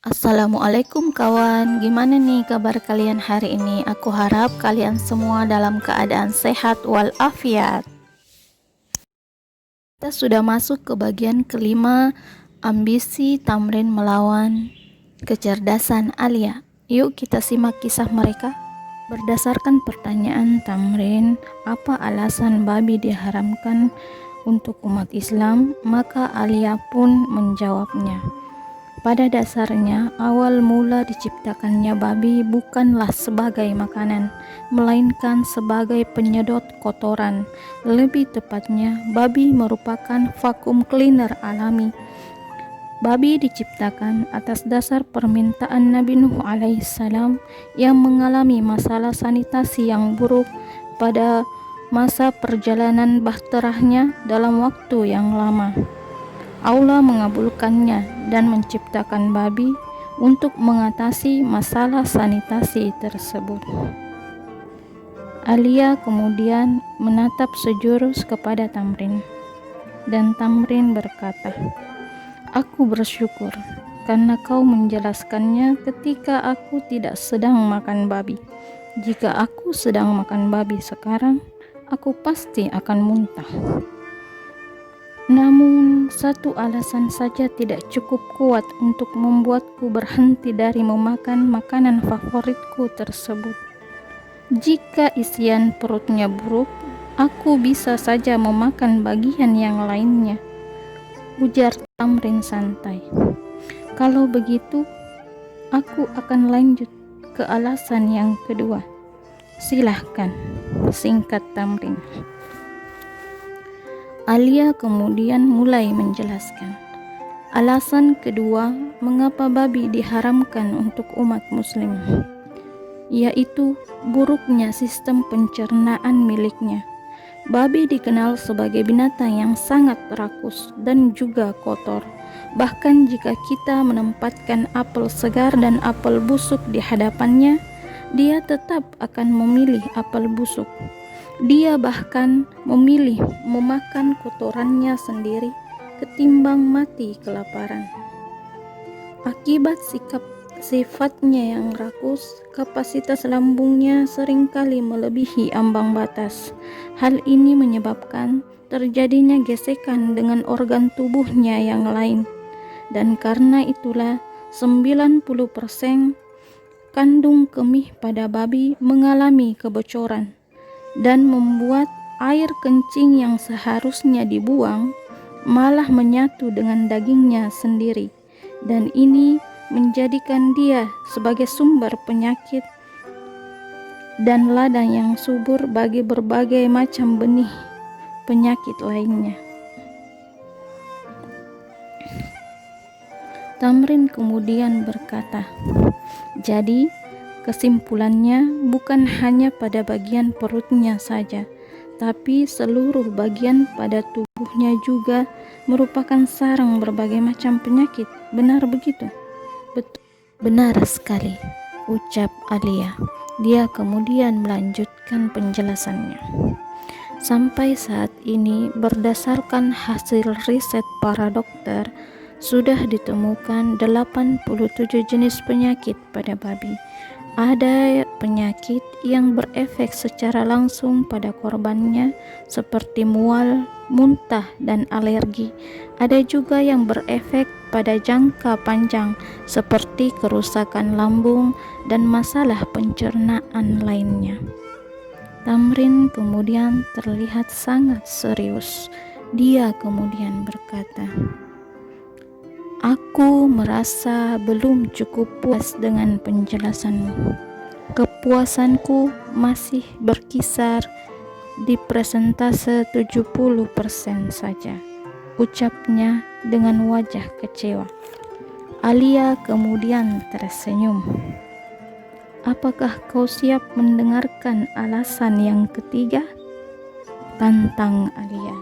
Assalamualaikum kawan, gimana nih kabar kalian hari ini? Aku harap kalian semua dalam keadaan sehat walafiat. Kita sudah masuk ke bagian kelima, ambisi Tamrin melawan kecerdasan Alia. Yuk kita simak kisah mereka. Berdasarkan pertanyaan Tamrin, apa alasan babi diharamkan untuk umat Islam? Maka Alia pun menjawabnya. Pada dasarnya, awal mula diciptakannya babi bukanlah sebagai makanan, melainkan sebagai penyedot kotoran. Lebih tepatnya, babi merupakan vacuum cleaner alami. Babi diciptakan atas dasar permintaan Nabi Nuh alaihissalam yang mengalami masalah sanitasi yang buruk pada masa perjalanan bahterahnya dalam waktu yang lama. Allah mengabulkannya dan menciptakan babi untuk mengatasi masalah sanitasi tersebut. Alia kemudian menatap sejurus kepada Tamrin, dan Tamrin berkata, "Aku bersyukur karena kau menjelaskannya ketika aku tidak sedang makan babi. Jika aku sedang makan babi sekarang, aku pasti akan muntah. Namun, satu alasan saja tidak cukup kuat untuk membuatku berhenti dari memakan makanan favoritku tersebut. Jika isian perutnya buruk, aku bisa saja memakan bagian yang lainnya," ujar Tamrin santai. "Kalau begitu, aku akan lanjut ke alasan yang kedua." "Silahkan," singkat Tamrin. Alia kemudian mulai menjelaskan. Alasan kedua mengapa babi diharamkan untuk umat muslim, yaitu buruknya sistem pencernaan miliknya. Babi dikenal sebagai binatang yang sangat rakus dan juga kotor. Bahkan jika kita menempatkan apel segar dan apel busuk di hadapannya, dia tetap akan memilih apel busuk. Dia bahkan memilih memakan kotorannya sendiri ketimbang mati kelaparan. Akibat sifatnya yang rakus, kapasitas lambungnya seringkali melebihi ambang batas. Hal ini menyebabkan terjadinya gesekan dengan organ tubuhnya yang lain. Dan karena itulah 90% kandung kemih pada babi mengalami kebocoran dan membuat air kencing yang seharusnya dibuang malah menyatu dengan dagingnya sendiri, dan ini menjadikan dia sebagai sumber penyakit dan ladang yang subur bagi berbagai macam benih penyakit lainnya. Tamrin kemudian berkata, "Jadi kesimpulannya bukan hanya pada bagian perutnya saja, tapi seluruh bagian pada tubuhnya juga merupakan sarang berbagai macam penyakit. Benar begitu?" "Betul." "Benar sekali," ucap Alia. Dia kemudian melanjutkan penjelasannya. "Sampai saat ini, berdasarkan hasil riset para dokter, sudah ditemukan 87 jenis penyakit pada babi. Ada penyakit yang berefek secara langsung pada korbannya seperti mual, muntah, dan alergi. Ada juga yang berefek pada jangka panjang seperti kerusakan lambung dan masalah pencernaan lainnya." Tamrin kemudian terlihat sangat serius. Dia kemudian berkata, "Aku merasa belum cukup puas dengan penjelasanmu. Kepuasanku masih berkisar di persentase 70% saja," ucapnya dengan wajah kecewa. Alia kemudian tersenyum. "Apakah kau siap mendengarkan alasan yang ketiga?" tantang Alia.